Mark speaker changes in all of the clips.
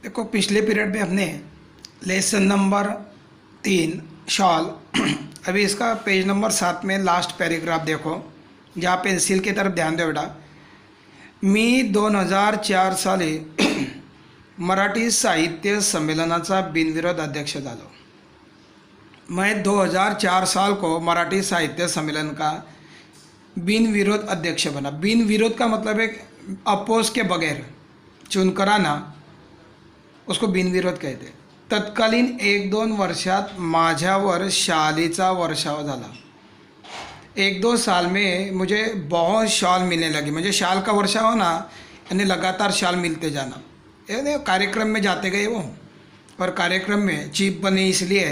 Speaker 1: देखो पिछले पीरियड में हमने लेसन नंबर 3 शॉल अभी इसका पेज नंबर 7 में लास्ट पैराग्राफ देखो, जहाँ पेन्सिल की तरफ ध्यान दो बेटा। मी 2004 साली मराठी साहित्य संमेलनाचा बिनविरोध अध्यक्ष झालो। मैं 2004 साल को मराठी साहित्य सम्मेलन का बिनविरोध अध्यक्ष बना। बिनविरोध का मतलब है अपोज के बगैर चुनकर आना, उसको बिनविरोध कहते। तत्कालीन 1-2 वर्षात माझ्यावर शालीचा वर्षाव झाला। 1-2 साल में मुझे बहुत शॉल मिलने लगी। मुझे शाल का वर्षाव होना यानी लगातार शाल मिलते जाना। यानी कार्यक्रम में जाते गए वो, और कार्यक्रम में चीफ बने, इसलिए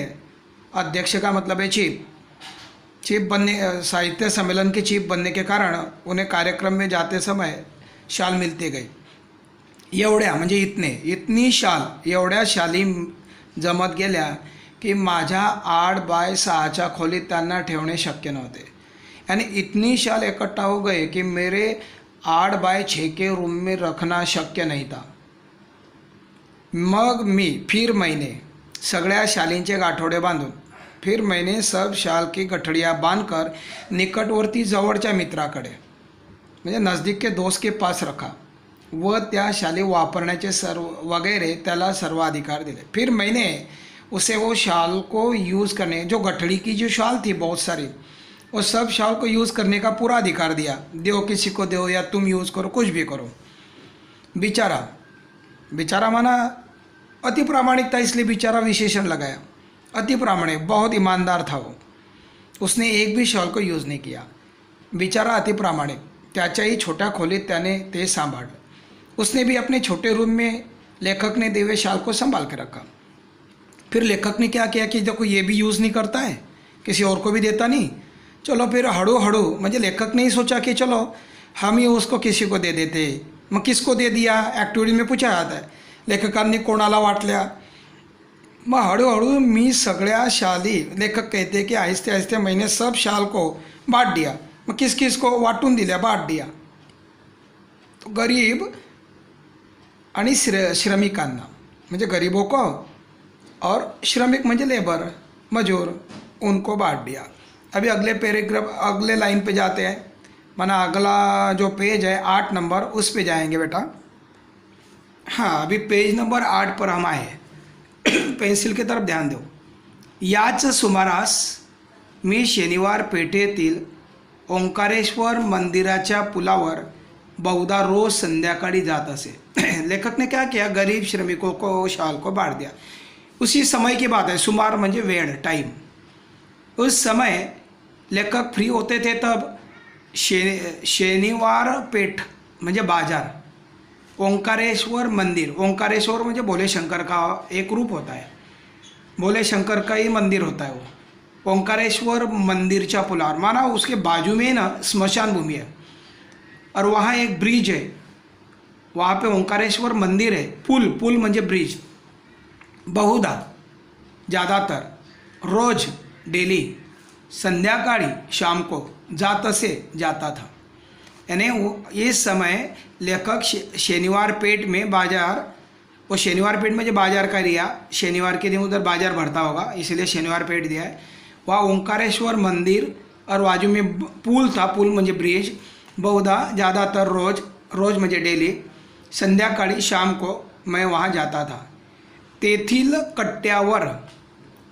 Speaker 1: अध्यक्ष का मतलब है चीफ बनने, साहित्य सम्मेलन के चीफ बनने के कारण उन्हें कार्यक्रम में जाते समय शाल मिलते गए। एवढ्या म्हणजे इतनी शाल, एवढ्या शाली जमत गेल्या की माझ्या 8x6 खोलीत त्यांना ठेवणे शक्य नव्हते। यानी इतनी शाल इकट्ठा हो गए कि मेरे 8x6 के रूम में रखना शक्य नहीं था। मग मी फिर मैंने सगळ्या शालींचे गाठोडे बांधून, फिर मैंने सब शाल की गठड़ियाँ बांधकर निकटवर्ती जवळच्या मित्राकडे म्हणजे नज़दीक के दोस्त के पास रखा व त्या शाली वापरण्याचे सर्व वगैरह त्याला सर्व अधिकार दिले। फिर मैंने उसे वो शाल को यूज़ करने, जो गठड़ी की जो शाल थी बहुत सारी, वो सब शाल को यूज़ करने का पूरा अधिकार दिया। दो किसी को दो या तुम यूज़ करो, कुछ भी करो। बेचारा माना अति प्रामाणिक था, इसलिए बेचारा विशेषण लगाया। अति प्रामाणिक, बहुत ईमानदार था वो, उसने एक भी शॉल को यूज़ नहीं किया। बेचारा अति प्रामाणिक, त्याच्याही छोट्या खोलीत त्याने ते सांभाळलं। उसने भी अपने छोटे रूम में लेखक ने दिए हुए शाल को संभाल के रखा। फिर लेखक ने क्या किया कि देखो ये भी यूज़ नहीं करता है, किसी और को भी देता नहीं, चलो फिर हळूहळू, म्हणजे लेखक ने ही सोचा कि चलो हम ही उसको किसी को दे देते। मग किसको दे दिया, ॲक्टिव्हिटी में पूछा जाता है, लेखकांनी कोणाला वाटल्या। मग हळूहळू मी सगळ्या शाली, लेखक कहते कि आहिस्ते आहिस्ते मैंने सब शाल को बांट दिया। मग किस किस को वाटून दिल्या, बांट दिया। तो गरीब आणि श्रमिकांना, म्हणजे गरीबों को, और श्रमिक म्हणजे लेबर, मजूर, उनको बांट दिया। अभी अगले पैराग्राफ, अगले लाइन पे जाते हैं। माना अगला जो पेज है 8 नंबर, उस पे जाएंगे बेटा। हाँ, अभी पेज नंबर 8 पर हम आए। पेन्सिल की तरफ ध्यान दो। याच सुमारास मी शनिवार पेठेतील ओंकारेश्वर मंदिराच्या पुलावर बहुधा रोज संध्याकाळी जात असे। लेखक ने क्या किया, गरीब श्रमिकों को शाल को बांट दिया। उसी समय की बात है, सुमार म्हणजे वेळ, टाइम। उस समय लेखक फ्री होते थे तब शनिवार पेठ म्हणजे बाजार, ओंकारेश्वर मंदिर, ओंकारेश्वर म्हणजे भोले शंकर का एक रूप होता है, भोले शंकर का ही मंदिर होता है वो। ओंकारेश्वर मंदिरच्या पुलावर, माना उसके बाजू में ना स्मशान भूमि है और वहाँ एक ब्रिज है, वहाँ पे ओंकारेश्वर मंदिर है। पुल म्हणजे ब्रिज। बहुधा, ज़्यादातर, रोज, डेली, संध्याकाळी, शाम को जाता था। यानी इस समय लेखक शनिवार पेठ में बाजार, वो शनिवार पेठ में जो बाजार का लिया, शनिवार के दिन उधर बाजार भरता होगा, इसलिए शनिवार पेठ दिया है। वहाँ ओंकारेश्वर मंदिर और बाजू में पुल था, पुल म्हणजे ब्रिज। बहुधा, ज़्यादातर, रोज म्हणजे डेली, संध्याकाळी, शाम को मैं वहाँ जाता था। तेथील कट्ट्यावर,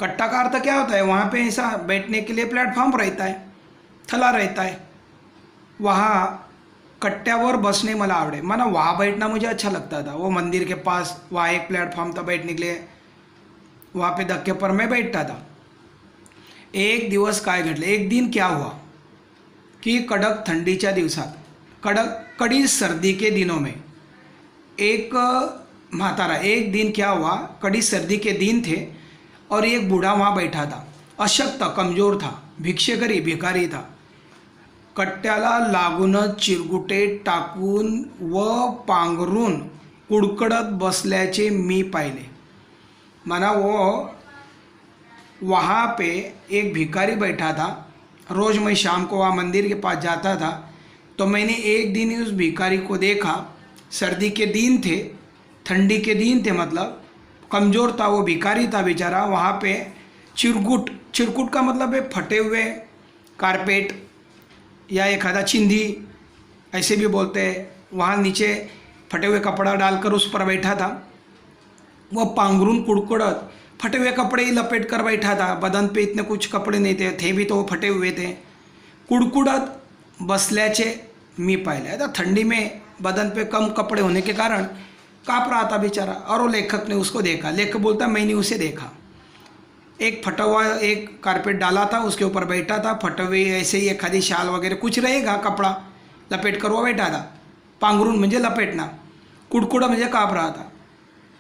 Speaker 1: कट्टा का अर्थ क्या होता है, वहाँ पे ऐसा बैठने के लिए प्लेटफॉर्म रहता है, थला रहता है, वहाँ कट्ट्यावर बसने मला आवड़े। माना वहाँ बैठना मुझे अच्छा लगता था। वो मंदिर के पास वहाँ एक प्लेटफॉर्म था बैठने के लिए, वहाँ पे धक्के पर मैं बैठता था। एक दिवस काय घडले, एक दिन क्या हुआ कि कडक ठंडीच्या दिवसात, कड़ी सर्दी के दिनों में एक म्हातारा, एक दिन क्या हुआ, कड़ी सर्दी के दिन थे और एक बूढ़ा वहाँ बैठा था, अशक्त, कमज़ोर था, भिक्षेकरी, भिकारी था। कट्ट्याला लागूनच चिरगुटे टाकून व पांघरून कुडकडत बसल्याचे मी पाहिले। माना वो वहाँ पे एक भिखारी बैठा था। रोज़ मैं शाम को वहाँ मंदिर के पास जाता था, तो मैंने एक दिन उस भिखारी को देखा। सर्दी के दिन थे, ठंडी के दिन थे, मतलब कमज़ोर था, वो भिखारी था बेचारा। वहाँ पे चिरकुट, चिरकुट का मतलब है फटे हुए कारपेट या एखादा चिंधी ऐसे भी बोलते हैं। वहाँ नीचे फटे हुए कपड़ा डालकर उस पर बैठा था। वह पांघरून कुड़कुड़त फटे हुए कपड़े ही लपेट कर बैठा था। बदन पे इतने कुछ कपड़े नहीं थे भी तो वो फटे हुए थे। कुड़कुड़त बसल्याचे मी पाहिले। आता थंडी में बदन पे कम कपड़े होने के कारण काँप रहा था बेचारा। और वो लेखक ने उसको देखा। लेखक बोलता मैंने उसे देखा, एक फटा हुआ एक कारपेट डाला था, उसके ऊपर बैठा था। फटे हुए ऐसे ही एखादी शाल वगैरह कुछ रहेगा कपड़ा लपेट कर वो बैठा था। पांघरून म्हणजे लपेटना, कुड़कुड़ा म्हणजे काँप रहा था,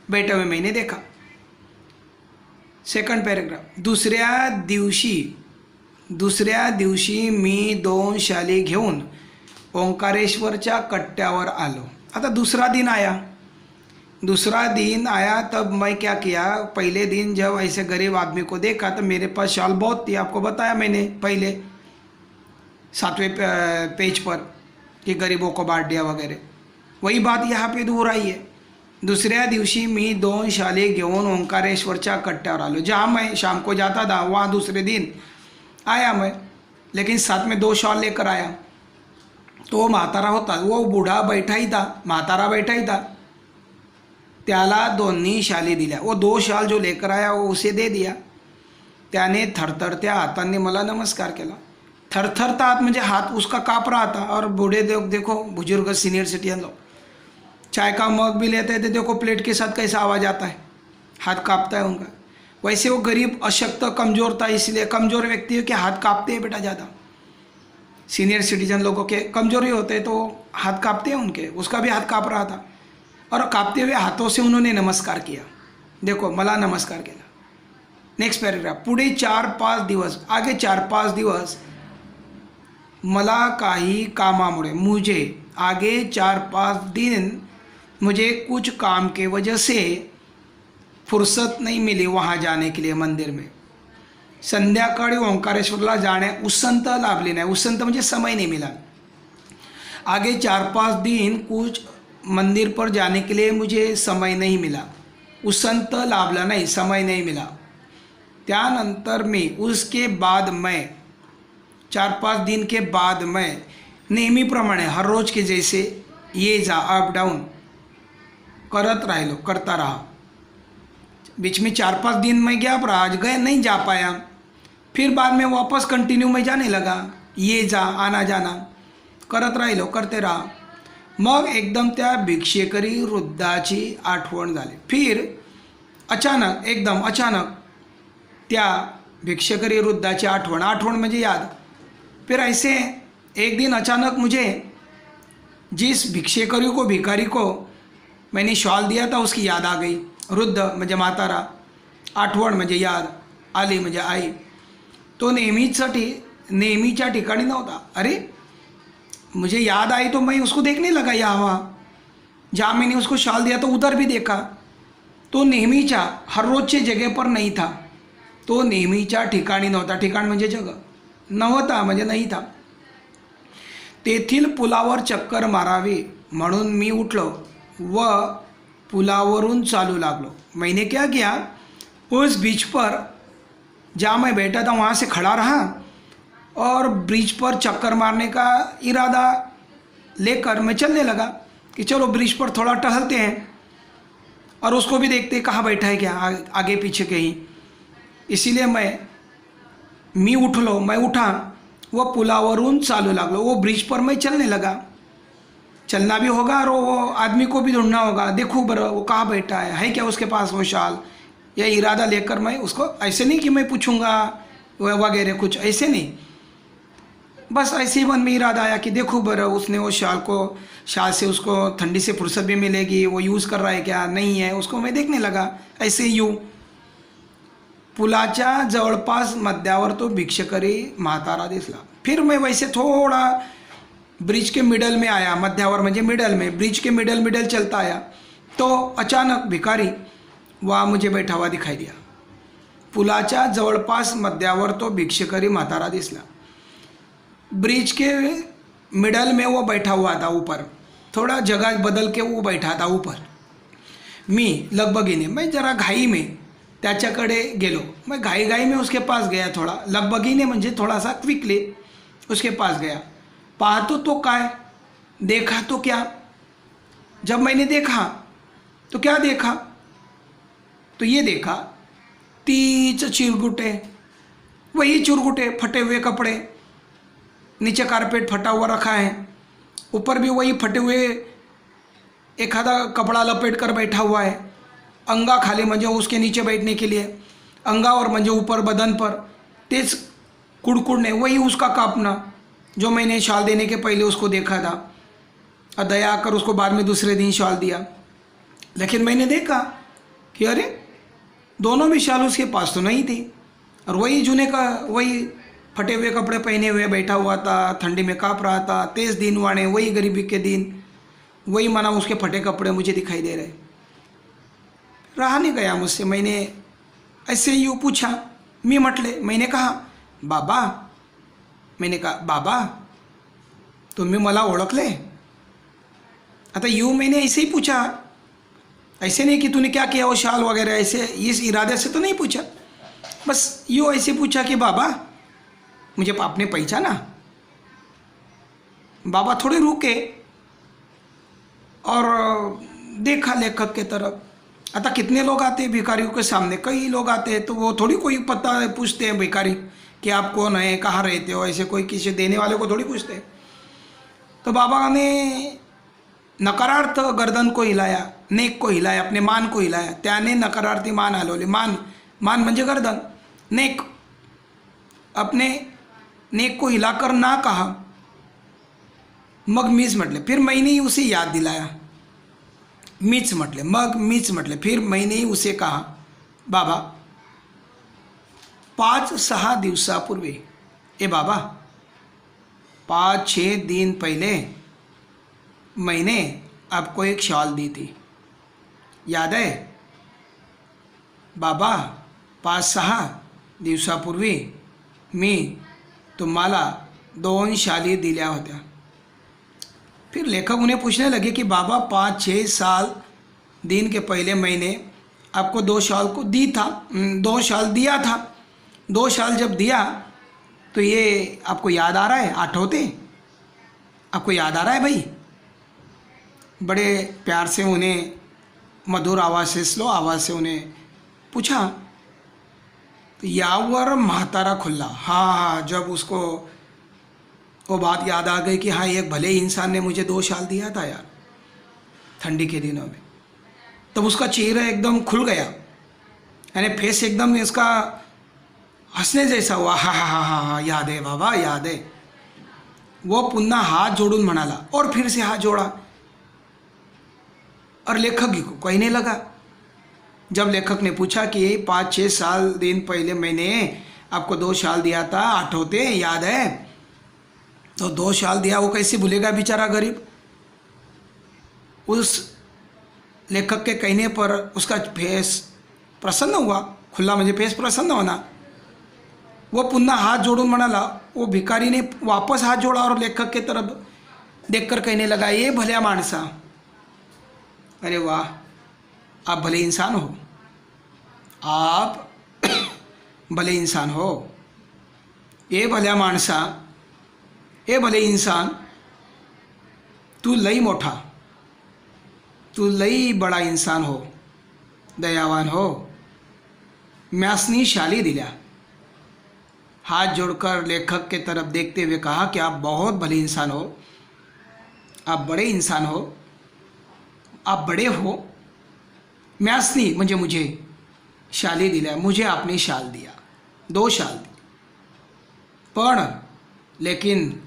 Speaker 1: बैठे हुए मैंने देखा। Second paragraph. दुसऱ्या दिवशी मी 2 शाली घेऊन ओंकारेश्वरच्या कट्ट्यावर आलो। आता दूसरा दिन आया तब मैं क्या किया, पहले दिन जब ऐसे गरीब आदमी को देखा तो मेरे पास शाल बहुत थी। आपको बताया मैंने पहले 7वें पेज पर कि गरीबों को बांट दिया वगैरह। वही बात यहाँ पे दोहराई है। दुसऱ्या दिवशी मी 2 शाली घेऊन ओंकारेश्वरच्या कट्ट्यावर आलो। जहाँ मैं शाम को जाता था वहाँ दूसरे दिन आया मैं, लेकिन साथ में 2 शाल लेकर आया। तो म्हातारा होता, वो बूढ़ा बैठा ही था, म्हातारा बैठा ही था, त्याला 2 शाली दिल्या। वो 2 शाल जो लेकर आया वो उसे दे दिया। त्याने थरथरत्या हातांनी मला नमस्कार केला। थरथरता हाथ म्हणजे हाथ उसका काँप रहा था। और बूढ़े देखो बुजुर्ग सीनियर सिटीजन लोग चाय का मग भी लेते हैं तो देखो प्लेट के साथ कैसा आवाज़ आता है, हाथ काँपता है उनका। वैसे वो गरीब अशक्त कमज़ोर था, इसलिए कमज़ोर व्यक्तियों के हाथ काँपते हैं बेटा ज़्यादा। सीनियर सिटीजन लोगों के कमज़ोरी होते हैं तो हाथ काँपते हैं उनके, उसका भी हाथ काँप रहा था। और काँपते हुए हाथों से उन्होंने नमस्कार किया। देखो मला नमस्कार केला। Next paragraph. पुढे 4-5 दिवस, आगे 4-5 दिवस मला काही कामामुळे, मुझे आगे 4-5 दिन मुझे कुछ काम के वजह से फुर्सत नहीं मिली वहाँ जाने के लिए मंदिर में। संध्याकाळी ओंकारेश्वरला जाणे उसंत लाभली नाही। उसंत म्हणजे समय नहीं मिला। आगे 4-5 दिन कुछ मंदिर पर जाने के लिए मुझे समय नहीं मिला। उसंत लाभला नहीं, समय नहीं मिला। त्यानंतर मी, उसके बाद मैं, 4-5 दिन के बाद मैं नेहमीप्रमाणे हर रोज के जैसे ये जा अप डाउन करता रहा। बीच में 4-5 दिन मैं गैप रहा, आज गए नहीं जा पाया। फिर बाद में वापस कंटिन्यू मैं जाने लगा, ये जा आना जाना करते रहा। मग एकदम त्या भिक्षेकरी वृद्धाची आठवण झाली। फिर अचानक, एकदम अचानक त्या भिक्षेकरी वृद्धाची आठवण म्हणजे याद। फिर ऐसे एक दिन अचानक मुझे जिस भिखारी को मैंने शॉल दिया था उसकी याद आ गई। वृद्ध म्हणजे म्हातारा, आठवण म्हणजे याद, आली म्हणजे आई। तो नेहमीच्या ठिकाणी नव्हता। अरे मुझे याद आई तो मैं उसको देखने लगा यहाँ वहाँ जहाँ मैंने उसको शॉल दिया तो उधर भी देखा। तो नेहमीच्या हर रोजच्या जगह पर नहीं था, तो नेहमीच्या ठिकाणी नव्हता। ठिकाण म्हणजे जगह, नव्हता म्हणजे नाही था। तेथील पुलावर चक्कर मारावी म्हणून मी उठलो व पुलावरून चालू लागलो। मैंने क्या किया, उस ब्रिज पर जहाँ मैं बैठा था वहाँ से खड़ा रहा और ब्रिज पर चक्कर मारने का इरादा लेकर मैं चलने लगा कि चलो ब्रिज पर थोड़ा टहलते हैं और उसको भी देखते कहाँ बैठा है, क्या आगे पीछे कहीं। इसीलिए मैं उठा वो पुलावरून चालू लागलो। वो ब्रिज पर मैं चलने लगा। चलना भी होगा और वो आदमी को भी ढूंढना होगा। देखो बरा वो कहाँ बैठा है क्या उसके पास वो शाल, या इरादा लेकर मैं उसको, ऐसे नहीं कि मैं पूछूंगा वगैरह कुछ, ऐसे नहीं, बस ऐसे ही मन में इरादा आया कि देखो बरा उसने वो शाल से उसको ठंडी से फुर्सत भी मिलेगी, वो यूज़ कर रहा है क्या नहीं है, उसको मैं देखने लगा। ऐसे यूँ पुलाच्या जवळपास मध्यावर तो भिक्षकरी म्हातारा दिसला। फिर मैं वैसे थोड़ा ब्रिज के मिडल में आया, मध्यावर म्हणजे मिडल में, ब्रिज के मिडल चलता आया तो अचानक भिखारी वहाँ मुझे बैठा हुआ दिखाई दिया। पुलाच्या जवळपास मध्यावर तो भिक्षकरी म्हातारा दिसला। ब्रिज के मिडल में वो बैठा हुआ था, ऊपर थोड़ा जगह बदल के वो बैठा था ऊपर। मी लगबगीने, मैं जरा घाई में त्याच्याकडे गेलो. मैं घाई में उसके पास गया, थोड़ा लगबगीने म्हणजे थोड़ा सा क्विकली उसके पास गया. पाहतो तो काय, देखा तो क्या. जब मैंने देखा तो क्या देखा, तो ये देखा तीच चिरगुटे, वही चुरगुटे, फटे हुए कपड़े, नीचे कारपेट फटा हुआ रखा है, ऊपर भी वही फटे हुए एखादा कपड़ा लपेट कर बैठा हुआ है. अंगा खाली म्हणजे उसके नीचे बैठने के लिए, अंगावर म्हणजे ऊपर बदन पर तेज कुड़कुड़ने, वही उसका कांपना जो मैंने शॉल देने के पहले उसको देखा था. और दया कर उसको बाद में दूसरे दिन शॉल दिया. लेकिन मैंने देखा कि अरे दोनों भी शॉल उसके पास तो नहीं थी, और वही जूने का वही फटे हुए कपड़े पहने हुए बैठा हुआ था, ठंडी में काँप रहा था. तेज दिन वाणे, वही गरीबी के दिन, वही माना उसके फटे कपड़े मुझे दिखाई दे रहे. रहा नहीं गया मुझसे. मैंने ऐसे यूँ पूछा, मी म्हटले, मैंने कहा बाबा, मैंने कहा बाबा तुम्ही मला ओळखले. आता यूँ मैंने ऐसे ही पूछा, ऐसे नहीं कि तूने क्या किया वो शाल वगैरह, ऐसे इस इरादे से तो नहीं पूछा, बस यूँ ऐसे पूछा कि बाबा मुझे आपने पहचाना. बाबा थोड़े रुके और देखा लेखक के तरफ. आता कितने लोग आते हैं भिखारियों के सामने, कई लोग आते हैं, तो वो थोड़ी कोई पता पूछते हैं भिखारी कि आप कौन है, कहाँ रहते हो, ऐसे कोई किसी देने वाले को थोड़ी पूछते हैं. तो बाबा ने नकारार्थ गर्दन को हिलाया, नेक को हिलाया, अपने मान को हिलाया. त्याने नकारार्थी मान हलवले. मान म्हणजे गर्दन, नेक, अपने नेक को हिलाकर ना कहा. मग मीच म्हटले. फिर मैंने उसे याद दिलाया, मीच म्हटले. मग मीच म्हटले. फिर मैंने उसे कहा बाबा 5-6 दिवसापूर्वी, ए बाबा 5-6 दिन पहले मैंने आपको एक शॉल दी थी, याद है बाबा. 5-6 दिवसापूर्वी मी तुम्हाला 2 शाली दिल्या होत्या. फिर लेखक उन्हें पूछने लगे कि बाबा 5-6 दिन के पहले मैंने आपको 2 शाल को दी था, 2 शाल दिया था. 2 शाल जब दिया तो ये आपको याद आ रहा है, आठवते, आपको याद आ रहा है भाई. बड़े प्यार से उन्हें मधुर आवाज़ से, स्लो आवाज़ से उन्हें पूछा. तो यावर म्हातारा खुल्ला. हाँ, जब उसको वो बात याद आ गई कि हाँ एक भले इंसान ने मुझे 2 शाल दिया था यार ठंडी के दिनों में, तब उसका चेहरा एकदम खुल गया, यानी फेस एकदम इसका हंसने जैसा हुआ. हा हा हा हा हा, याद है बाबा, याद है. वो पुन्हा हाथ जोड़ून म्हणाला, और फिर से हाथ जोड़ा. और लेखक को कहने लगा, जब लेखक ने पूछा कि 5-6 दिन पहले मैंने आपको 2 शाल दिया था, आठवते, याद है, तो 2 शाल दिया, वो कैसे भूलेगा बेचारा गरीब. उस लेखक के कहने पर उसका फेस प्रसन्न हुआ. खुला म्हणजे फेस प्रसन्न होना. वो पुन्हा हाथ जोड़ून म्हणाला. वो भिकारी ने वापस हाथ जोड़ा और लेखक के तरफ देखकर कहने लगा, ये भल्या माणसा, अरे वाह, आप भले इंसान हो, आप भले इंसान हो. ये भल्या माणसा, ये भले इंसान, तू लई मोठा, तू लई बड़ा इंसान हो, दयावान हो. म्यासनी शाली दिल्या. हाथ जोड़कर लेखक के तरफ देखते हुए कहा कि आप बहुत भले इंसान हो, आप बड़े इंसान हो, आप बड़े हो. म्यासनी म्हणजे मुझे शाली दिल्या, मुझे आपने शाल दिया, 2 शाल दी. पण लेकिन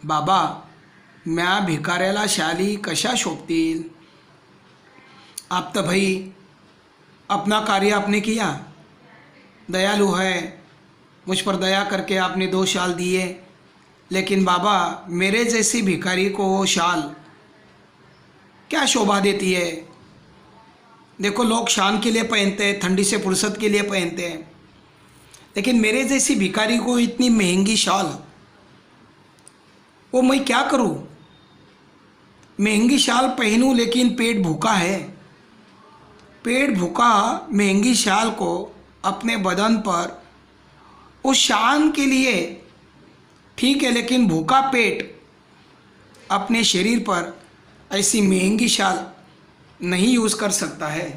Speaker 1: बाबा, म्या भिकाऱ्याला शाली कशा शोभतील. आप तो भाई अपना कार्य आपने किया, दयालु है, मुझ पर दया करके आपने 2 शाल दिए, लेकिन बाबा मेरे जैसी भिखारी को वो शाल क्या शोभा देती है. देखो लोग शान के लिए पहनते हैं, ठंडी से फुर्सत के लिए पहनते हैं, लेकिन मेरे जैसी भिखारी को इतनी महंगी शाल, वो मैं क्या करूं. महंगी शाल पहनूं लेकिन पेट भूखा है, पेट भूखा महंगी शाल को अपने बदन पर उस शान के लिए ठीक है, लेकिन भूखा पेट अपने शरीर पर ऐसी महंगी शाल नहीं यूज़ कर सकता है।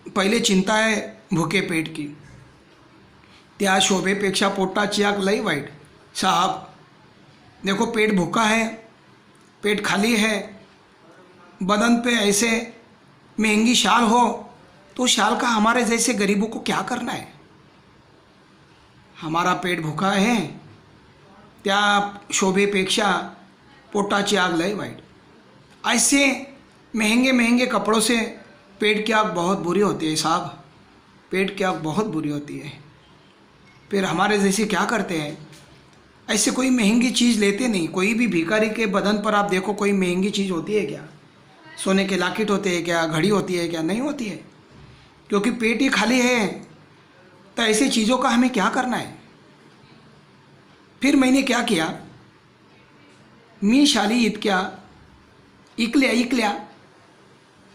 Speaker 1: पहले चिंता है भूखे पेट की। त्या शोभेपेक्षा पोटाची आग लई वाईट। साहब देखो, पेट भूखा है, पेट खाली है, बदन पे ऐसे महंगी शाल हो तो शाल का हमारे जैसे गरीबों को क्या करना है। हमारा पेट भूखा है, त्या शोभेपेक्षा पोटाची आग लई वाईट। ऐसे महंगे महंगे कपड़ों से पेट की आग बहुत बुरी होती है साहब, पेट की आग बहुत बुरी होती है। फिर हमारे जैसे क्या करते हैं, ऐसे कोई महंगी चीज़ लेते नहीं। कोई भी भिखारी के बदन पर आप देखो, कोई महंगी चीज़ होती है क्या? सोने के लॉकेट होते हैं क्या? घड़ी होती है क्या? नहीं होती है, क्योंकि पेट ही खाली है। तो ऐसी चीज़ों का हमें क्या करना है। फिर मैंने क्या किया, मी शाली इतक्या इकल्या,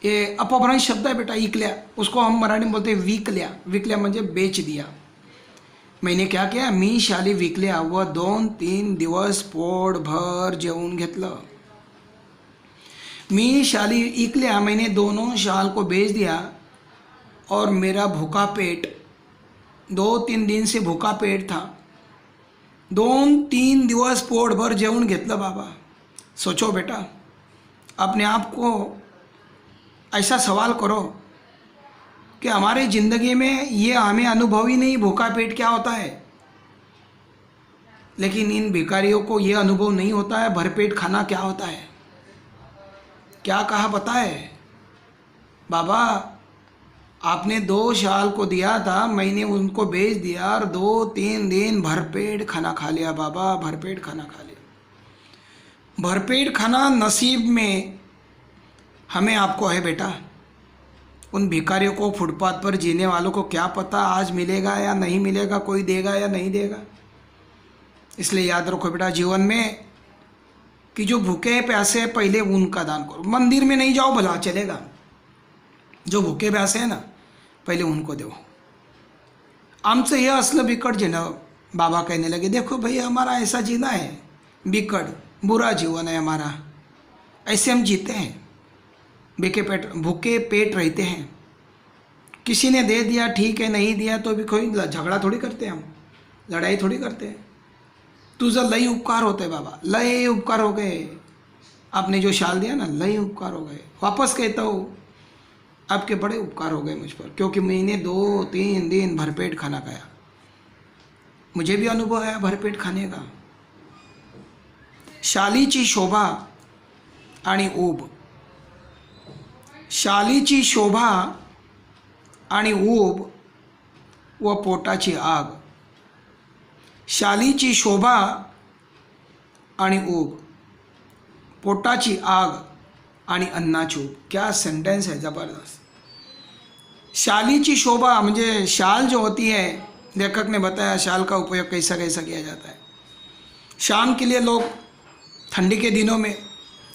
Speaker 1: ये अपभ्रंश शब्द है बेटा, इकल्या, उसको हम मराठी में बोलते हैं विकल्या म्हणजे बेच दिया। मैंने क्या किया, मी शाली विकल्या व 2-3 दिवस पोटभर जेवून घेतलं। मी शाली इकल्या, मैंने दोनों शाल को बेच दिया और मेरा भूखा पेट 2-3 दिन से भूखा पेट था। 2-3 दिवस पोटभर जेवून घेतलं बाबा। सोचो बेटा, अपने आप को ऐसा सवाल करो कि हमारी ज़िंदगी में ये हमें अनुभव ही नहीं भूखा पेट क्या होता है। लेकिन इन भिखारियों को ये अनुभव नहीं होता है भरपेट खाना क्या होता है। क्या कहा पता है बाबा, आपने 2 शाल को दिया था, मैंने उनको बेच दिया और 2-3 दिन भरपेट खाना खा लिया बाबा, भरपेट खाना खा लिया। भरपेट खाना नसीब में हमें आपको है बेटा। उन भिखारियों को, फुटपाथ पर जीने वालों को क्या पता आज मिलेगा या नहीं मिलेगा, कोई देगा या नहीं देगा। इसलिए याद रखो बेटा जीवन में कि जो भूखे प्यासे हैं पहले उनका दान करो। मंदिर में नहीं जाओ भला चलेगा, जो भूखे प्यासे हैं ना पहले उनको दो। आमचं हे असलं बिकट जीवन। बाबा कहने लगे, देखो भाई हमारा ऐसा जीना है, बिकट बुरा जीवन है हमारा, ऐसे हम जीते हैं, भूखे पेट रहते हैं। किसी ने दे दिया ठीक है, नहीं दिया तो भी कोई झगड़ा थोड़ी करते हैं, हम लड़ाई थोड़ी करते हैं। तुझा लई उपकार होते बाबा, लई उपकार हो गए। आपने जो शाल दिया ना, लई उपकार हो गए। वापस कहता हूँ आपके बड़े उपकार हो गए मुझ पर, क्योंकि मैंने 2-3 दिन भरपेट खाना खाया। मुझे भी अनुभव आया भरपेट खाने का। शालीची शोभा आणि ऊब, शालीची शोभा आणि ऊब व पोटाची आग। शालीची शोभा आणि ऊब, पोटाची आग आणि अन्नाची ऊब। क्या सेंटेंस है, ज़बरदस्त। शालीची शोभा म्हणजे शाल जो होती है, लेखक ने बताया शाल का उपयोग कैसा कैसा किया जाता है। शाम के लिए लोग ठंडी के दिनों में,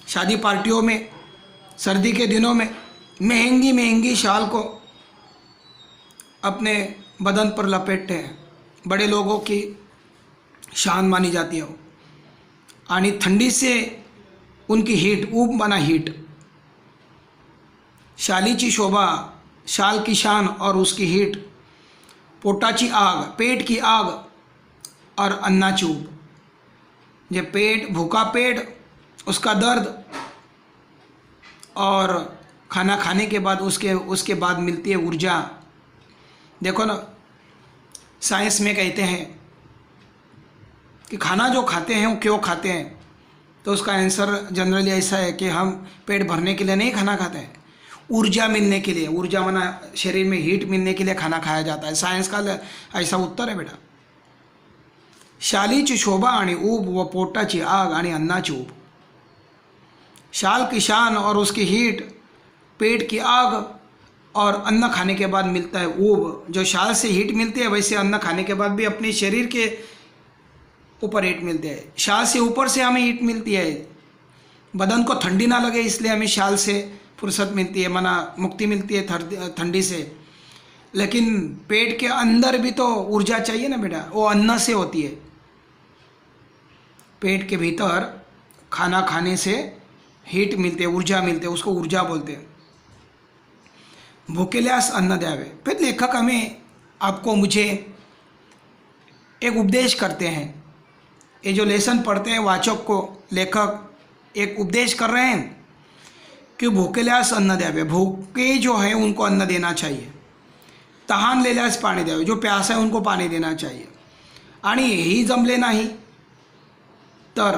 Speaker 1: शादी पार्टियों में, सर्दी के दिनों में महंगी महंगी शाल को अपने बदन पर लपेटते हैं। बड़े लोगों की शान मानी जाती है वो। आणि ठंडी से उनकी हीट, ऊब बना हीट। शालीची शोभा, शाल की शान और उसकी हीट, पोटाची आग, पेट की आग और अन्नाची ऊब। जे पेट, भूखा पेट, उसका दर्द, और खाना खाने के बाद उसके बाद मिलती है ऊर्जा। देखो ना, साइंस में कहते हैं कि खाना जो खाते हैं वो क्यों खाते हैं, तो उसका आंसर जनरली ऐसा है कि हम पेट भरने के लिए नहीं खाना खाते हैं, ऊर्जा मिलने के लिए। ऊर्जा माना शरीर में हीट मिलने के लिए खाना खाया जाता है। साइंस का ऐसा उत्तर है बेटा। शालीची शोभा आणि ऊब व पोटाची आग आणि अन्नाची ऊब। शाल की शान और उसकी हीट, पेट की आग, और अन्न खाने के बाद मिलता है ऊब। जो शाल से हीट मिलती है, वैसे अन्न खाने के बाद भी अपने शरीर के ऊपर हीट मिलती है। शाल से ऊपर से हमें हीट मिलती है, बदन को ठंडी ना लगे इसलिए हमें शाल से फुर्सत मिलती है, मना मुक्ति मिलती है ठंडी से, लेकिन पेट के अंदर भी तो ऊर्जा चाहिए ना बेटा, वो अन्न से होती है। पेट के भीतर खाना खाने से हीट मिलते है, ऊर्जा मिलते है, उसको ऊर्जा बोलते हैं। भूकेल्यास अन्न द्यावे। फिर लेखक हमें आपको मुझे एक उपदेश करते हैं। ये जो लेसन पढ़ते हैं वाचक को लेखक एक उपदेश कर रहे हैं कि भूकेल्यास अन्न द्यावे, भूखे जो है उनको अन्न देना चाहिए। तहान लेल्यास पाणी द्यावे, जो प्यास है उनको पानी देना चाहिए। आणि यही जमले नहीं तर,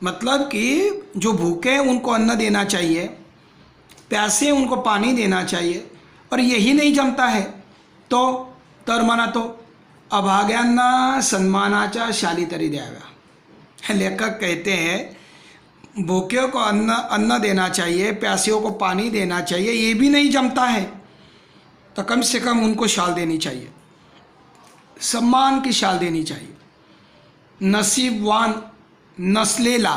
Speaker 1: मतलब कि जो भूखे हैं उनको अन्न देना चाहिए, प्यासे उनको पानी देना चाहिए, और यही नहीं जमता है तो तर म्हणा तो अभाग्यांना सन्मानाच्या शाली तरी द्याव्या। लेखक कहते हैं भूखे को अन्न देना चाहिए, प्यासियों को पानी देना चाहिए, ये भी नहीं जमता है तो कम से कम उनको शाल देनी चाहिए, सम्मान की शाल देनी चाहिए। नसीबवान नस्लेला,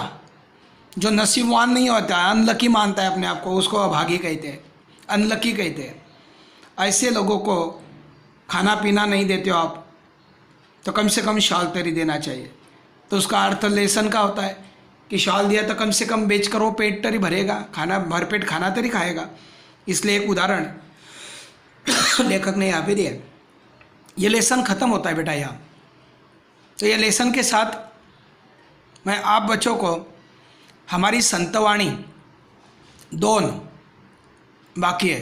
Speaker 1: जो नसीबवान नहीं होता है, अनलकी मानता है अपने आप को, उसको अभागी कहते हैं, अनलकी कहते हैं। ऐसे लोगों को खाना पीना नहीं देते हो आप तो कम से कम शाल तरी देना चाहिए। तो उसका अर्थ लेसन का होता है कि शाल दिया तो कम से कम बेच कर वो पेट तरी भरेगा, खाना भरपेट खाना तरी खाएगा। इसलिए एक उदाहरण लेखक ने यहाँ पे दिया। ये लेसन ख़त्म होता है बेटा यहाँ। तो ये लेसन के साथ मैं आप बच्चों को हमारी संतवाणी 2 बाकी है।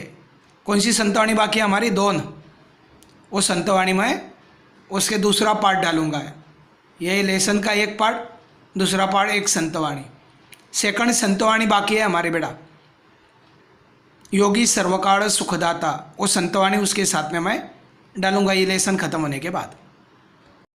Speaker 1: कौन सी संतवाणी बाकी है हमारी? 2। वो संतवाणी में उसके दूसरा पार्ट डालूंगा। ये लेसन का एक पार्ट, दूसरा पार्ट एक संतवाणी, सेकंड संतवाणी बाकी है हमारे बेटा। योगी सर्वकाल सुखदाता, वो संतवाणी उसके साथ में मैं डालूंगा ये लेसन ख़त्म होने के बाद।